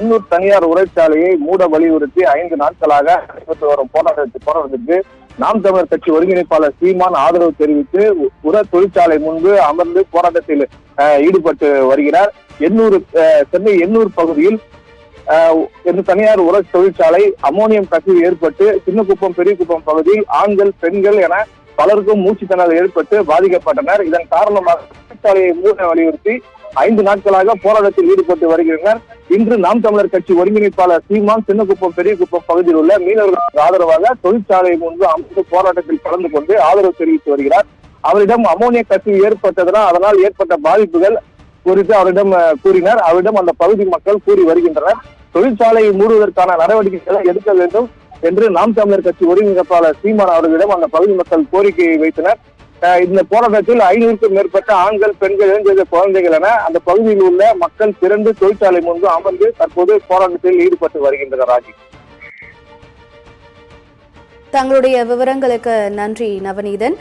எண்ணூர் தனியார் உரைச்சாலையை மூட வலியுறுத்தி 5 நாட்களாக நடைபெற்று வரும் போராட்டத்திற்கு நாம் தமிழர் கட்சி ஒருங்கிணைப்பாளர் சீமான் ஆதரவு தெரிவித்து உர தொழிற்சாலை முன்பு அமர்ந்து போராட்டத்தில் ஈடுபட்டு வருகிறார். சென்னை எண்ணூர் பகுதியில் தனியார் உர தொழிற்சாலை அமோனியம் கசிவு ஏற்பட்டு சின்னக்குப்பம் பெரியகுப்பம் பகுதியில் ஆண்கள் பெண்கள் என பலருக்கும் மூச்சு திணறல் ஏற்பட்டு பாதிக்கப்பட்டனர். இதன் காரணமாக தொழிற்சாலையை மூட வலியுறுத்தி 5 நாட்களாக போராட்டத்தில் ஈடுபட்டு வருகின்றனர். இன்று நாம் தமிழர் கட்சி ஒருங்கிணைப்பாளர் சீமான் சின்னக்குப்பம் பெரியகுப்பம் பகுதியில் உள்ள மீனவர்களுக்கு ஆதரவாக தொழிற்சாலை முன்பு அமர்ந்து போராட்டத்தில் கலந்து கொண்டு ஆதரவு தெரிவித்து வருகிறார். அவரிடம் அமோனிய கசிவு ஏற்பட்டதனால் அதனால் ஏற்பட்ட பாதிப்புகள் குறித்து அவரிடம் கூறினார். அவரிடம் அந்த பகுதி மக்கள் கூறி வருகின்றனர். தொழிற்சாலையை மூடுவதற்கான நடவடிக்கைகளை எடுக்க வேண்டும் என்று நாம் தமிழர் கட்சி ஒருங்கிணைப்பாளர் சீமான் அவர்களிடம் அந்த பகுதி மக்கள் கோரிக்கையை வைத்தனர். இந்த போராட்டத்தில் 500க்கும் மேற்பட்ட ஆண்கள் பெண்கள் இளைஞர்கள் குழந்தைகள் என அந்த பகுதியில் உள்ள மக்கள் திரண்டு தொழிற்சாலை முன்பு அமர்ந்து தற்போது போராட்டத்தில் ஈடுபட்டு வருகின்றனர். ராஜி, தங்களுடைய விவரங்களுக்கு நன்றி நவநீதன்.